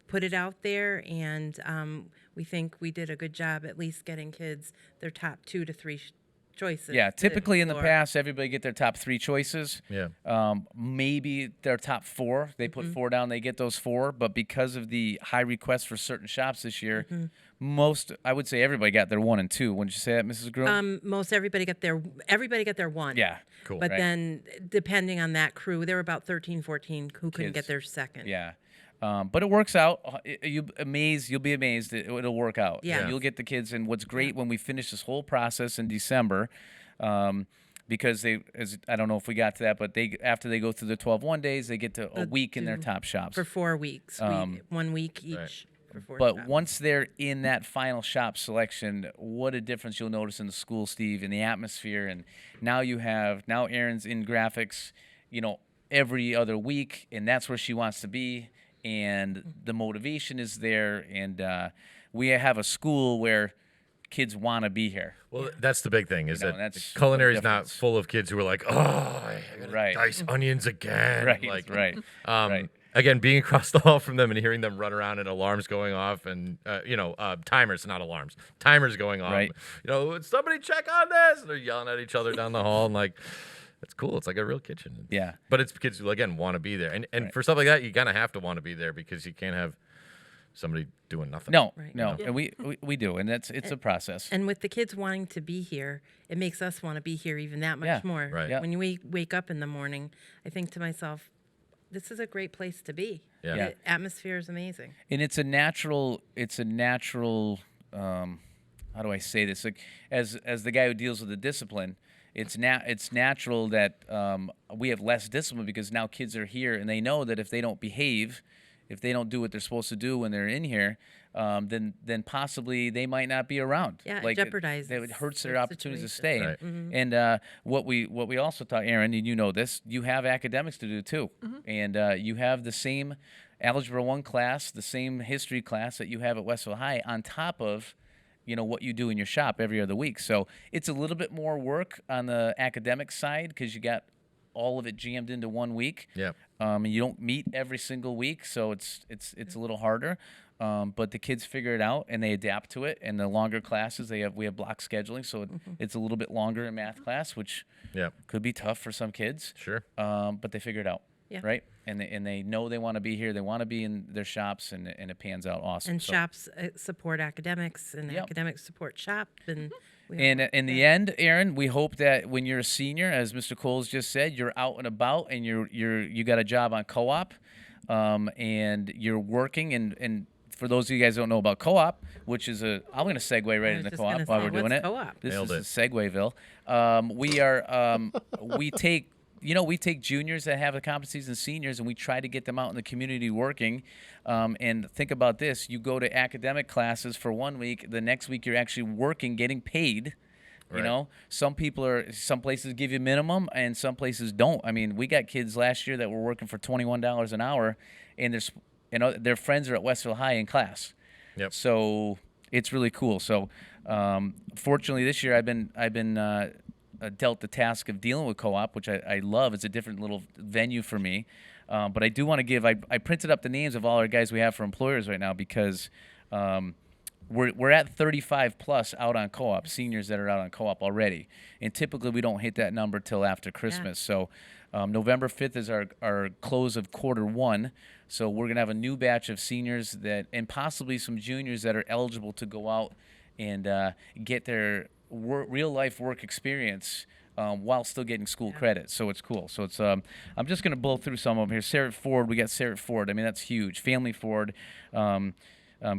put it out there, and we think we did a good job at least getting kids their top 2 to 3 choices. Yeah, typically in the explore. past, everybody get their top 3 choices. Yeah. Maybe their top 4. They put 4 down, they get those 4. But because of the high requests for certain shops this year, I would say everybody got their 1 and 2. Wouldn't you say that, Mrs. Groom? Most everybody got their 1. Yeah, cool. But Right. then, depending on that crew, there were about 13, 14 who couldn't Kids. get their 2nd. Yeah. But it works out. You'll be amazed. It'll work out. Yeah. You'll get the kids. And what's great when we finish this whole process in December, because I don't know if we got to that, but after they go through the 12 days, they get to a week in their top shops. For 4 weeks. 1 week each. Right. For 4 But shops. once they're in that final shop selection, what a difference you'll notice in the school, Steve, in the atmosphere. And now Erin's in graphics, every other week, and that's where she wants to be. And the motivation is there, and we have a school where kids want to be here. Well, that's the big thing, is that that's culinary the is not difference. full of kids who are like, oh, I gotta dice onions again. Right, right. Again, being across the hall from them and hearing them run around and alarms going off, and timers, not alarms, timers going off. Right. Would somebody check on this? And they're yelling at each other down the hall, and like, it's cool. It's like a real kitchen. Yeah. But it's kids who, again, want to be there. And for stuff like that, you kind of have to want to be there, because you can't have somebody doing nothing. No, Right. no. Yeah. And we do, and it's a process. And with the kids wanting to be here, it makes us want to be here even that much more. Right. Yeah. When we wake up in the morning, I think to myself, this is a great place to be. Yeah. Yeah. The atmosphere is amazing. And it's a natural how do I say this? Like, as the guy who deals with the discipline, it's natural that we have less discipline, because now kids are here and they know that if they don't behave, if they don't do what they're supposed to do when they're in here, then possibly they might not be around. Yeah, it like jeopardizes it hurts their their opportunities to situation. stay. Right. And what we also taught, Erin, and you know this, you have academics to do too, and you have the same Algebra 1 class, the same history class that you have at Westville High, on top of what you do in your shop every other week. So it's a little bit more work on the academic side, because you got all of it jammed into 1 week. Yeah. And you don't meet every single week, so it's a little harder. But the kids figure it out and they adapt to it. And the longer classes, we have block scheduling, so it's a little bit longer in math class, which could be tough for some kids. Sure. But they figure it out. Yeah. Right. And they know they want to be here. They want to be in their shops, and it pans out awesome. And So- shops support academics, and Yep. academics support shop. And And in the end, Erin, we hope that when you're a senior, as Mr. Coles just said, you're out and about, and you got a job on co-op, and you're working. And for those of you guys who don't know about co-op, which is I'm going to segue right was into just co-op gonna while say, we're doing what's it. co-op? This Nailed is Segwayville. We take juniors that have the competencies and seniors, and we try to get them out in the community working. And think about this: you go to academic classes for 1 week, the next week you're actually working, getting paid. Right. Some places give you minimum, and some places don't. I mean, we got kids last year that were working for $21 an hour, and their friends are at Westville High in class. Yep. So it's really cool. So fortunately, this year I've been dealt the task of dealing with co-op, which I love. It's a different little venue for me. But I do want to give. I printed up the names of all our guys we have for employers right now, because we're at 35 plus out on co-op, seniors that are out on co-op already, and typically we don't hit that number till after Christmas. So November 5th is our close of quarter 1. So we're gonna have a new batch of seniors and possibly some juniors that are eligible to go out and get their real life work experience while still getting school credit. So it's cool. So it's I'm just gonna blow through some of them here. Sarah Ford, we got Sarah Ford. I mean, that's huge. Family Ford.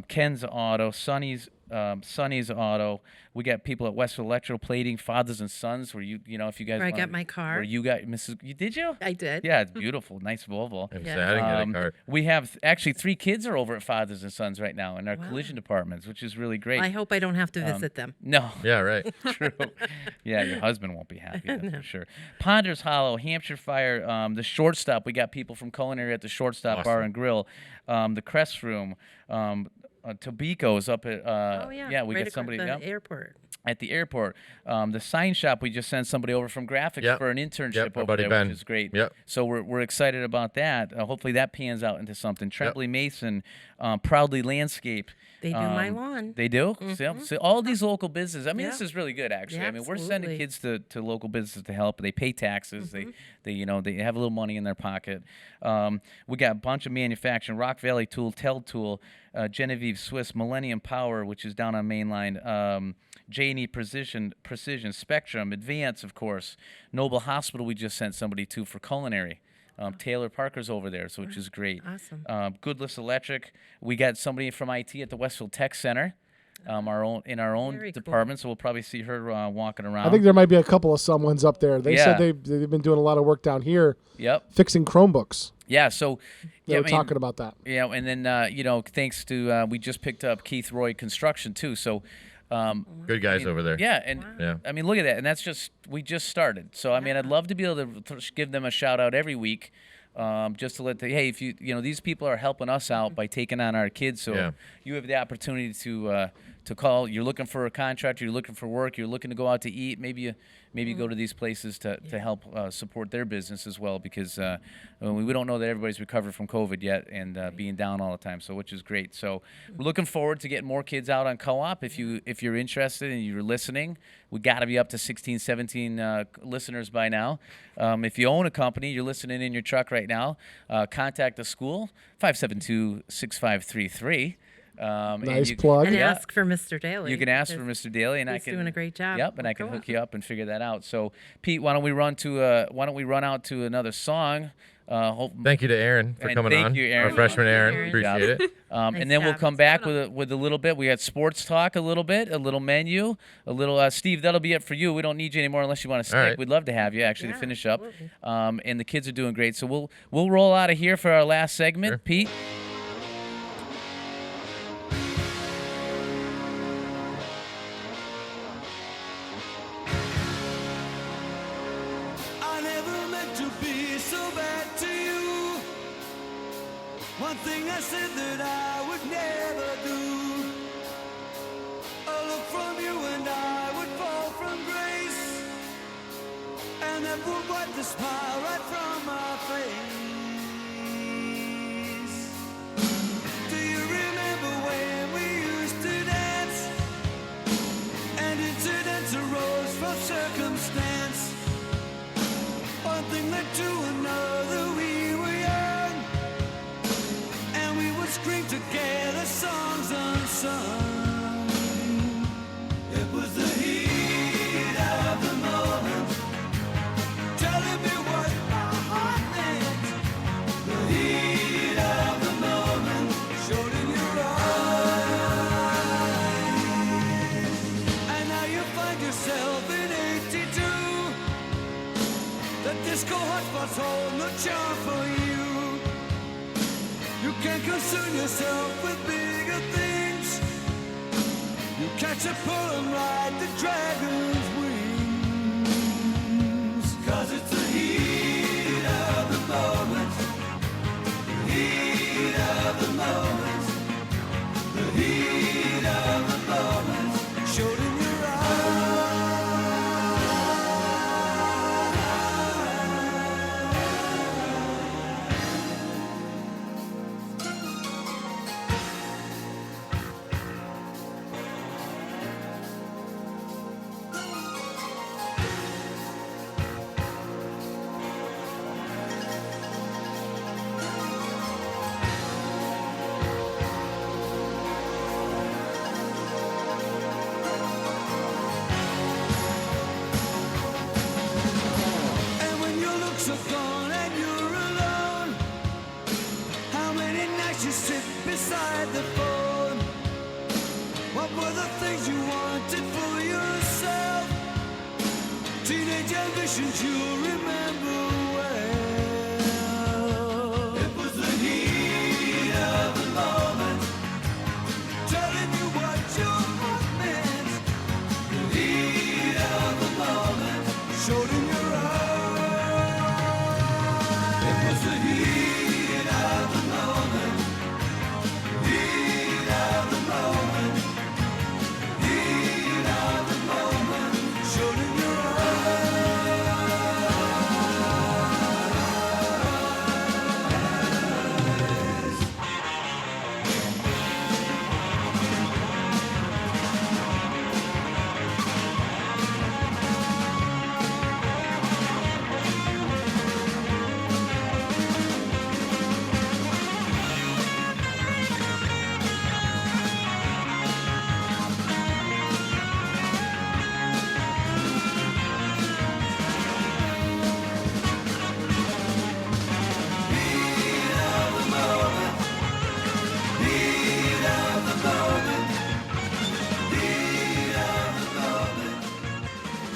Ken's Auto, Sonny's Sonny's Auto. We got people at Westfield Electroplating, Fathers and Sons, where if you guys Where I want- got my car. Where you got did you? I did. Yeah, it's beautiful. Nice Volvo. I didn't get a car. We have actually 3 kids are over at Fathers and Sons right now in our collision departments, which is really great. I hope I don't have to visit them. No. Yeah, right. True. Yeah, your husband won't be happy, that's for sure. Ponders Hollow, Hampshire Fire, the Shortstop. We got people from culinary at the Shortstop Bar and Grill, the Crest Room, Tobico's up at. We right got somebody at the airport. At the airport, the sign shop. We just sent somebody over from graphics for an internship my over buddy there, Ben. which is great. Yep. So we're excited about that. Hopefully that pans out into something. Tremblay Mason, Proudly Landscape. They do my lawn. They do. So all these local businesses. I mean, this is really good, actually. Yeah, I mean, we're sending kids to local businesses to help. They pay taxes. They have a little money in their pocket. We got a bunch of manufacturing: Rock Valley Tool, Teld Tool, Genevieve Swiss, Millennium Power, which is down on Mainline. J&E Precision, Spectrum, Advance, of course. Noble Hospital, we just sent somebody to for culinary. Taylor Parker's over there, which is great. Awesome. Goodless Electric. We got somebody from IT at the Westfield Tech Center, our own Very department, so we'll probably see her walking around. I think there might be a couple of someone's up there. They said Yeah. they've been doing a lot of work down here. Yep. Fixing Chromebooks. Yeah, so They were talking about that. Yeah, and then thanks to we just picked up Keith Roy Construction too. So good guys over there. Yeah, and I mean, look at that, and that's we just started. So I mean, I'd love to be able to give them a shout out every week, just to let if these people are helping us out by taking on our kids. So you have the opportunity to call. You're looking for a contractor. You're looking for work. You're looking to go out to eat. Maybe you go to these places to help support their business as well, because we don't know that everybody's recovered from COVID yet and being down all the time. So which is great. So we're looking forward to getting more kids out on co-op. If you're interested and you're listening, we got to be up to 16, 17 listeners by now. If you own a company, you're listening in your truck right now, contact the school, 572-6533. Nice plug. And ask for Mr. Daly. You can ask for Mr. Daly, and he's doing a great job. Yep, and I can hook you up and figure that out. So, Pete, why don't we run out to another song? Thank you to Aaron for coming on. Thank you, Aaron. Our freshman Aaron. Appreciate it. And then we'll come back with a little bit. We got sports talk a little bit, a little menu, a little. Steve, that'll be it for you. We don't need you anymore unless you want to stick. right. We'd love to have you actually to finish up. And the kids are doing great. So we'll roll out of here for our last segment. Sure. Pete. I never meant to be so bad to you. One thing I said that I would never do. A look from you and I would fall from grace, and that would wipe the smile right from my face. Do you remember when we used to dance, and incidents arose from circumstance? One thing led to another, we were young, and we would scream together songs unsung. It was the heat of the moment, telling me what my heart meant. The heat of the moment showed in your eyes, and now you find yourself in 82. The disco hotspots hold no charm for you. You can't concern yourself with bigger things. You catch a pull and ride the dragon's wings. 'Cause it's the heat of the moment. The heat of the moment. The heat of the moment showed in your And when your looks are gone and you're alone, how many nights you sit beside the phone? What were the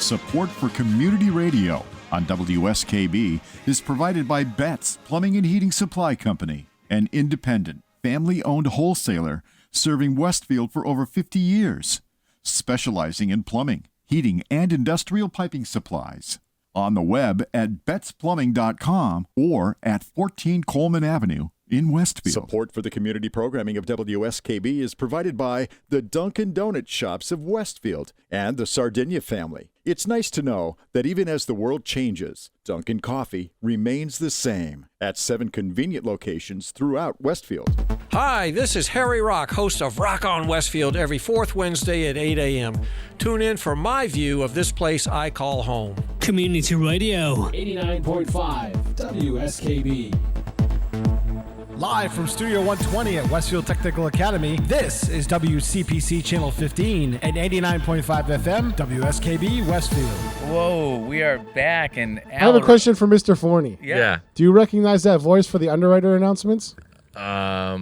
Support for community radio on WSKB is provided by Betts Plumbing and Heating Supply Company, an independent, family-owned wholesaler serving Westfield for over 50 years, specializing in plumbing, heating, and industrial piping supplies. On the web at bettsplumbing.com or at 14 Coleman Avenue in Westfield. Support for the community programming of WSKB is provided by the Dunkin' Donut Shops of Westfield and the Sardinia family. It's nice to know that even as the world changes, Dunkin' Coffee remains the same at 7 convenient locations throughout Westfield. Hi, this is Harry Rock, host of Rock on Westfield every fourth Wednesday at 8 a.m. Tune in for my view of this place I call home. Community Radio. 89.5 WSKB. Live from Studio 120 at Westfield Technical Academy, this is WCPC Channel 15 and 89.5 FM, WSKB Westfield. Whoa, we are back, and I have a question for Mr. Forney. Yeah. Do you recognize that voice for the underwriter announcements? I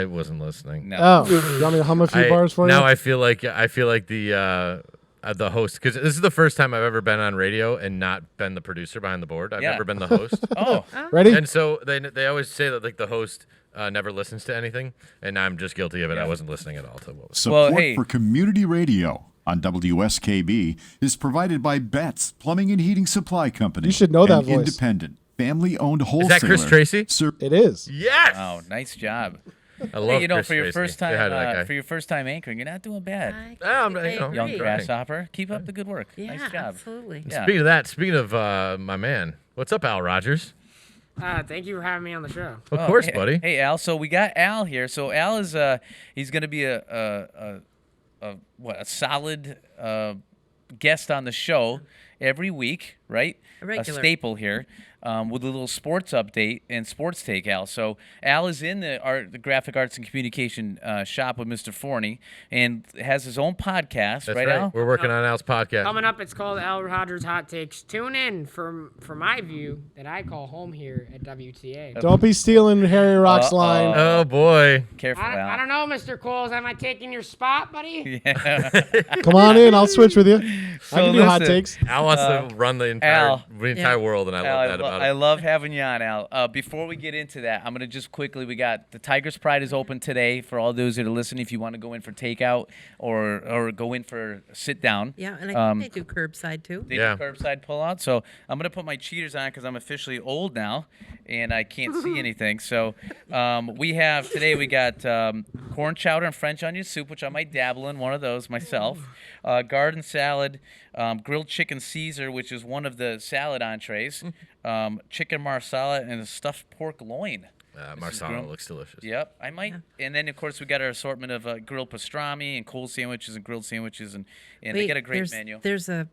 wasn't listening. No. Oh, you want me to hum a few bars for you? Now I feel like the host, because this is the first time I've ever been on radio and not been the producer behind the board. I've never been the host. Ready? And so they always say that like the host never listens to anything, and I'm just guilty of it. I wasn't listening at all to what was. Support for community radio on WSKB is provided by Betts Plumbing and Heating Supply Company. You should know that an voice. Independent, family-owned wholesaler. Is that Chris Tracy? It is. Yes. Oh, nice job. I love Chris Chris for your Tracy. first time, Say hi to that guy. for your first time anchoring, you're not doing bad. I Young grasshopper, keep up the good work. Yeah, Nice job. absolutely. Yeah. Speaking of my man, what's up, Al Rogers? Thank you for having me on the show. Of course, hey, buddy. Hey, Al. So we got Al here. So Al is he's going to be a solid guest on the show every week, right? A regular. Staple here. With a little sports update and sports take, Al. So Al is in the graphic arts and communication shop with Mr. Forney and has his own podcast, That's right, Al? We're working on Al's podcast. Coming up, it's called Al Rogers Hot Takes. Tune in for my view that I call home here at WTA. Don't be stealing Harry Rock's line. Oh, boy. Careful, Al. I don't know, Mr. Coles. Am I taking your spot, buddy? Yeah. Come on in. I'll switch with you. I can do hot listen, takes. Al wants to run the entire world, and I love that about it. I love having you on, Al. Before we get into that, I'm going to just quickly, we got the Tigers Pride is open today for all those that are listening. If you want to go in for takeout or go in for sit down. Yeah, and I think they do curbside too. They do curbside pullout. So I'm going to put my cheaters on because I'm officially old now and I can't see anything. So we got corn chowder and French onion soup, which I might dabble in one of those myself. Garden salad, grilled chicken Caesar, which is one of the salad entrees. Chicken marsala and a stuffed pork loin. Marsala looks delicious. Yep, I might. Yeah. And then of course we got our assortment of grilled pastrami and cold sandwiches and grilled sandwiches and they got a great menu. There's a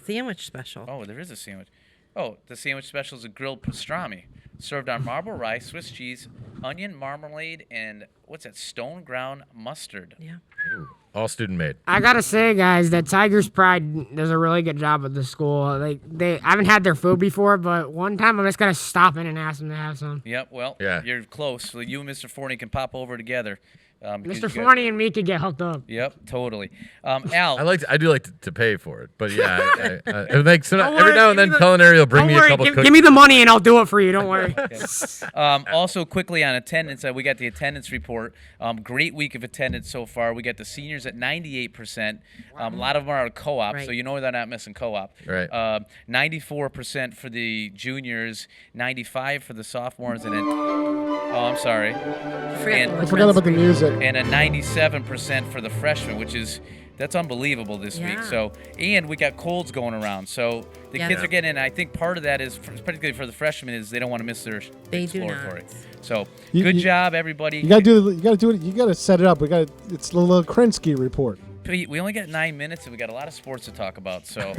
sandwich special. Oh, there is a sandwich. Oh, the sandwich special is a grilled pastrami served on marble rye, Swiss cheese, onion marmalade, and what's that? Stone ground mustard. Yeah. Ooh, all student made. I gotta say, guys, that Tigers Pride does a really good job at the school. I haven't had their food before, but one time I'm just gonna stop in and ask them to have some. Yep. Well, you're close. So you and Mr. Forney can pop over together. Mr. Forney and me could get hooked up. Yep, totally. Al, I do like to pay for it, but yeah, every now and then culinary will bring me a couple. Give me the money and I'll do it for you. Don't worry. Also, quickly on attendance, we got the attendance report. Great week of attendance so far. We got the seniors at 98%. A lot of them are co-op, so you know they're not missing co-op. Right. 94% for the juniors, 95% for the sophomores, and I'm sorry. I forgot about the music. And a 97% for the freshmen, that's unbelievable this week. So, and we got colds going around. So the kids are getting in. I think part of that is, particularly for the freshmen, is they don't want to miss their exploratory. So good job, everybody. You gotta do it. You gotta set it up. It's the little Krinsky report. We only got 9 minutes, and we got a lot of sports to talk about. So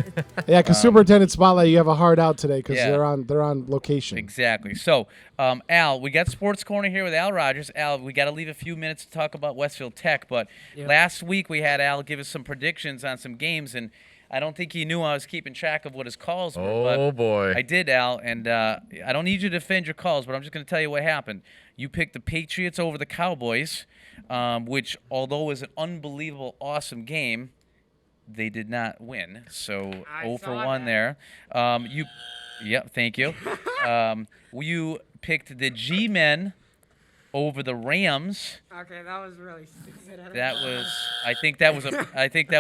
yeah, because Superintendent Spotlight, you have a hard out today because they're on location. Exactly. So, Al, we got Sports Corner here with Al Rogers. Al, we got to leave a few minutes to talk about Westfield Tech, but last week we had Al give us some predictions on some games, and I don't think he knew I was keeping track of what his calls were. Oh, boy. I did, Al, and I don't need you to defend your calls, but I'm just going to tell you what happened. You picked the Patriots over the Cowboys, which, although was an unbelievable, awesome game, they did not win. So I 0 for saw 1 there. Thank you. You picked the G-Men over the Rams. Okay, that was really stupid. That was. I think that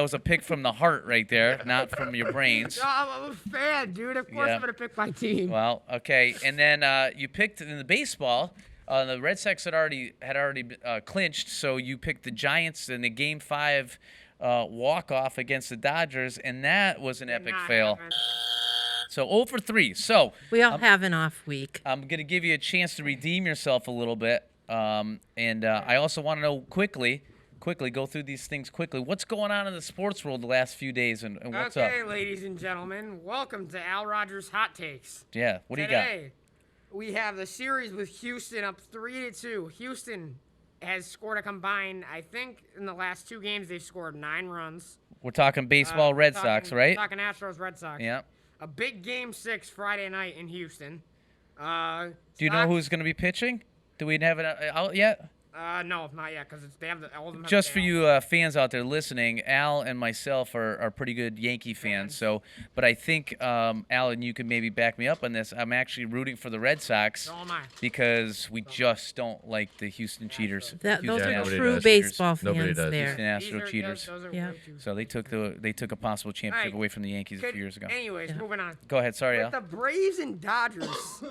was a pick from the heart right there, not from your brains. No, I'm a fan, dude. Of course Yeah. I'm gonna pick my team. Well, okay, and then you picked in the baseball. The Red Sox had already clinched, so you picked the Giants in the Game 5 walk-off against the Dodgers, and that was an epic fail. So 0 for 3. So we all have an off week. I'm gonna give you a chance to redeem yourself a little bit, and I also want to know quickly go through these things quickly. What's going on in the sports world the last few days, and what's up? Okay, ladies and gentlemen, welcome to Al Rogers Hot Takes. Yeah, what do you got? Today, we have the series with Houston up 3-2. Houston has scored a combined, I think, in the last 2 games they've scored 9 runs. We're talking baseball, Red Sox, right? Talking Astros, Red Sox. Yeah. A big Game 6 Friday night in Houston. Do you know who's going to be pitching? Do we have it out yet? No, not yet, because they have all of them. Just for you fans out there listening, Al and myself are pretty good Yankee fans. So, but I think Al, and you can maybe back me up on this. I'm actually rooting for the Red Sox because we just don't like the Houston cheaters. Those are true baseball fans there. Houston Astro cheaters. Yeah. So they took a possible championship away from the Yankees a few years ago. Anyways, moving on. Go ahead. Sorry, Al. With the Braves and Dodgers,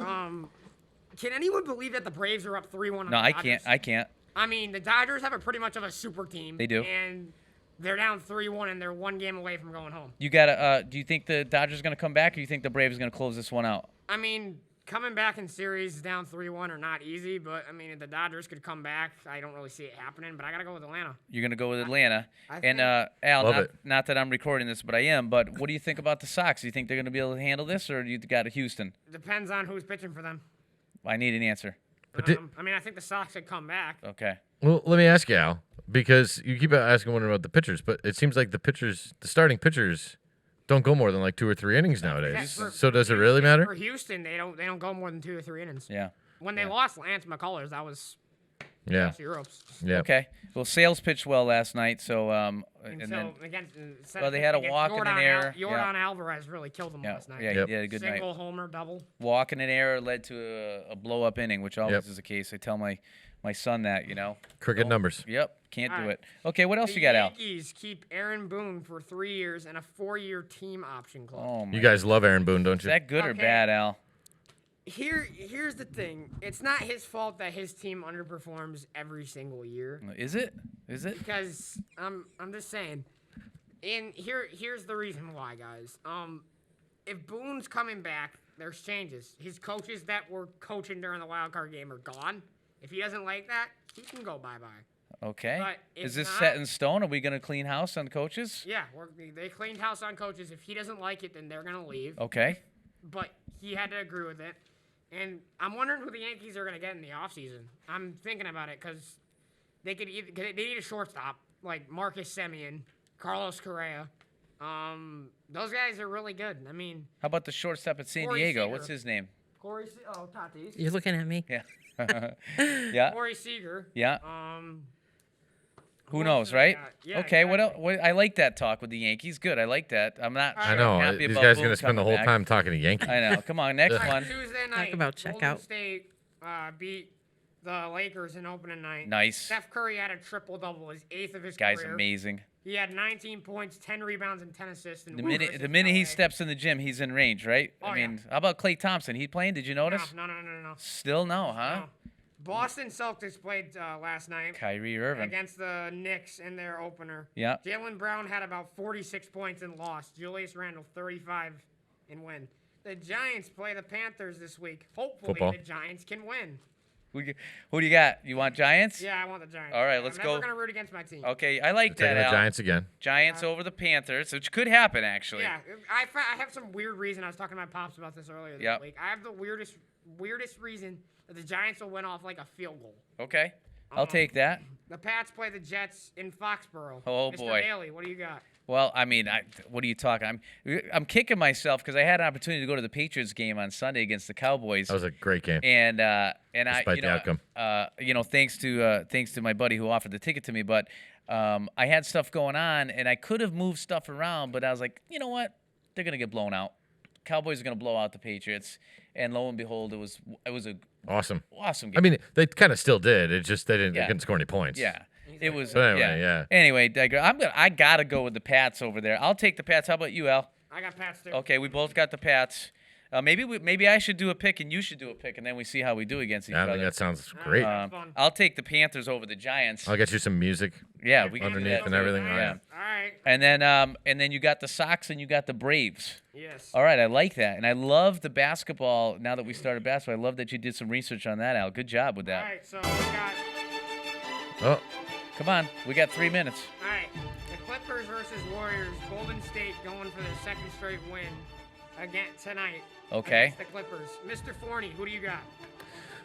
can anyone believe that the Braves are up 3-1 on No, the I Dodgers? can't. I can't. I mean, the Dodgers have a pretty much of a super team. They do. And they're down 3-1, and they're 1 game away from going home. You gotta. Do you think the Dodgers are gonna come back, or do you think the Braves are gonna close this one out? I mean, coming back in series down 3-1 are not easy, but I mean, if the Dodgers could come back, I don't really see it happening. But I gotta go with Atlanta. You're gonna go with Atlanta. I And Al, not that I'm recording this, but I am. But what do you think about the Sox? Do you think they're gonna be able to handle this, or do you got Houston? Depends on who's pitching for them. I need an answer. I mean, I think the Sox could come back. Okay. Well, let me ask you, Al, because you keep asking one about the pitchers, but it seems like the starting pitchers, don't go more than like 2 or 3 innings nowadays. So does it really matter? For Houston, they don't go more than 2 or 3 innings. Yeah. When they lost Lance McCullers, that was Europe's. Yeah. Okay. Well, Sales pitched well last night, so they had a walk in an error. Jordan Alvarez really killed them last night. Yeah, he did a good night. Single, homer, double. Walk in an error led to a blow-up inning, which always is the case. I tell my son that, Cricket numbers. Yep, can't do it. Okay, what else you got, Al? The Yankees keep Aaron Boone for 3 years and a 4-year team option clause. Oh my You guys love Aaron Boone, don't Is you? that good or bad, Al? Here's the thing. It's not his fault that his team underperforms every single year. Is it? Is it? Because I'm just saying. And here's the reason why, guys. If Boone's coming back, there's changes. His coaches that were coaching during the wild card game are gone. If he doesn't like that, he can go bye-bye. Okay. But Is this it's set not- in stone? Are we going to clean house on coaches? Yeah, they cleaned house on coaches. If he doesn't like it, then they're gonna leave. Okay. But he had to agree with it. And I'm wondering who the Yankees are going to get in the offseason. I'm thinking about it because they need a shortstop like Marcus Semien, Carlos Correa. Those guys are really good. I mean, How about the shortstop at San Corey Diego? Seager. What's his name? Tatis. You're looking at me. Yeah. Yeah. Corey Seager. Yeah. Who else knows, do they right? got? Yeah, Okay. What else? I like that talk with the Yankees. Good. I like that. I'm not. I know. Happy These about guys are Boone going to spend the coming whole back. time talking to Yankees. I know. Come on, next Ugh. one. Tuesday night. about Golden checkout. State beat the Lakers in opening night. Nice. Steph Curry had a triple-double, his 8th of his Guy's career. amazing. He had 19 points, 10 rebounds, and 10 assists. In The one minute versus the minute he LA. steps in the gym, he's in range, right? Oh, I mean, how about Klay Thompson? He playing? Did you notice? No. Still no, huh? No. Boston Celtics played last night Kyrie Irving. against the Knicks in their opener. Yeah. Jaylen Brown had about 46 points and lost. Julius Randle 35 and win. The Giants play the Panthers this week. Hopefully Football. the Giants can win. Who do you got? You want Giants? Yeah, I want the Giants. All right, let's I'm go. never gonna root against my team. Okay, I like Taking that, the Al. Giants again. Giants over the Panthers, which could happen, actually. Yeah, I have some weird reason. I was talking to my pops about this earlier this Yep. week. I have the weirdest reason that the Giants will win off like a field goal. Okay, I'll take that. The Pats play the Jets in Foxborough. Oh, Mr. boy. Haley, what do you got? Well, I mean, what are you talking? I'm kicking myself because I had an opportunity to go to the Patriots game on Sunday against the Cowboys. That was a great game. And Despite the outcome. Thanks to my buddy who offered the ticket to me, but I had stuff going on, and I could have moved stuff around, but I was like, you know what? They're gonna get blown out. Cowboys are gonna blow out the Patriots, and lo and behold, it was a awesome game. I mean, they kind of still did. It just they couldn't score any points. Yeah. It was. But anyway, yeah. Anyway, I gotta go with the Pats over there. I'll take the Pats. How about you, Al? I got Pats too. Okay, we both got the Pats. Maybe I should do a pick and you should do a pick, and then we see how we do against each I other. think that sounds great. I'll take the Panthers over the Giants. I'll get you some music. Yeah, we can do underneath that and too. everything. Yeah. All right. And then you got the Sox and you got the Braves. Yes. All right, I like that, and I love the basketball. Now that we started basketball, I love that you did some research on that, Al. Good job with that. All right, so we got. Oh. Come on, we got 3 minutes. All right, the Clippers versus Warriors. Golden State going for their second straight win again tonight. Okay. Against the Clippers. Mr. Forney, who do you got?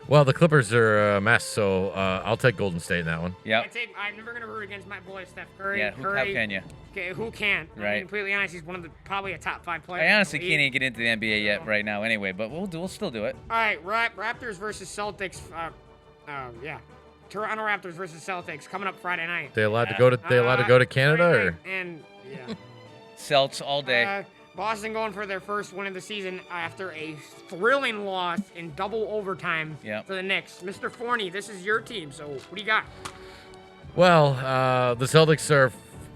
Well, the Clippers are a mess, so I'll take Golden State in that one. Yeah. I'm never gonna root against my boy Steph Curry. Yeah, how can you? Okay, who can't? Right. To be completely honest, he's probably a top 5 player. I honestly in the can't league. even get into the NBA yet right now anyway, but we'll still do it. All right, Raptors versus Celtics. Yeah. Toronto Raptors versus Celtics coming up Friday night. They allowed to go to Canada or? And yeah. Celts all day. Boston going for their first win of the season after a thrilling loss in double overtime to the Knicks. Mr. Forney, this is your team, so what do you got? Well, the Celtics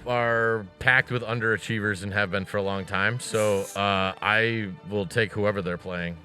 are packed with underachievers and have been for a long time, so I will take whoever they're playing.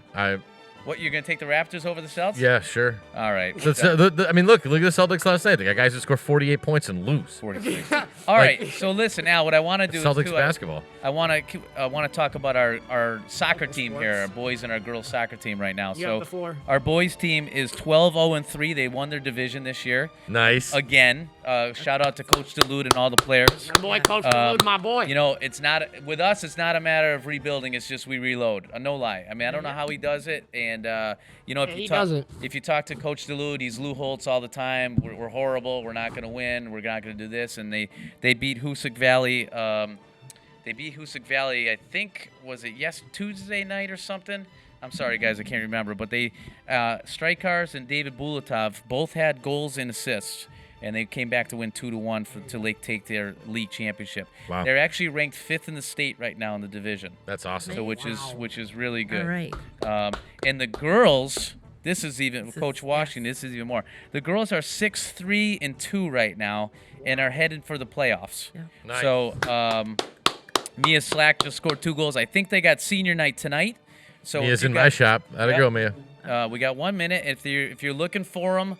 What, you're going to take the Raptors over the Celtics? Yeah, sure. All right. I mean, look at the Celtics last night. They got guys who score 48 points and lose. 46. All right. So listen, Al, what I want to do Celtics is basketball. I want to talk about our soccer team here, our boys and our girls soccer team right now. You have the floor. Our boys team is 12-0-3. They won their division this year. Nice. Again, shout out to Coach DeLude and all the players. My boy, Coach DeLude, my boy. You know, it's not with us. It's not a matter of rebuilding. It's just we reload. No lie. I mean, I don't know how he does it, and if you talk to Coach DeLude, he's Lou Holtz all the time. We're horrible. We're not going to win. We're not going to do this. And they beat Hoosick Valley. They beat Hoosick Valley. I think was it Tuesday night or something. I'm sorry, guys, I can't remember. But they Strykars and David Bulatov both had goals and assists. And they came back to win 2-1 to take their league championship. Wow. They're actually ranked 5th in the state right now in the division. That's awesome. So which is really good. All right. And the girls, Coach Washington, this is even more. The girls are 6-3-2 right now and are headed for the playoffs. Yeah. Nice. So Mia Slack just scored 2 goals. I think they got senior night tonight. So Mia's in my shop. How'd it go, Mia? We got 1 minute. If you're looking for them,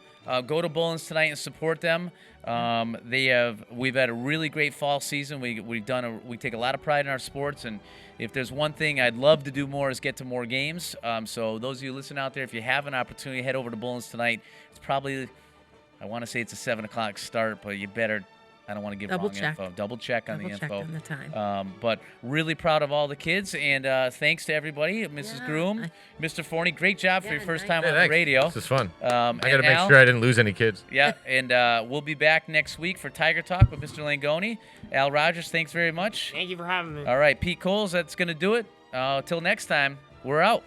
go to Bullens tonight and support them. We've had a really great fall season. We take a lot of pride in our sports, and if there's one thing I'd love to do more is get to more games. So those of you listening out there, if you have an opportunity, head over to Bullens tonight. It's probably, I want to say it's a 7 o'clock start, but you better. I don't want to give wrong info. Double check on the info. Double check on the time. But really proud of all the kids, and thanks to everybody. Mrs. Groom, Mr. Forney, great job for your first time on the radio. This is fun. I got to and make Al, sure I didn't lose any kids. Yeah, and we'll be back next week for Tiger Talk with Mr. Langoni. Al Rogers, thanks very much. Thank you for having me. All right, Pete Coles, that's going to do it. Till next time, we're out.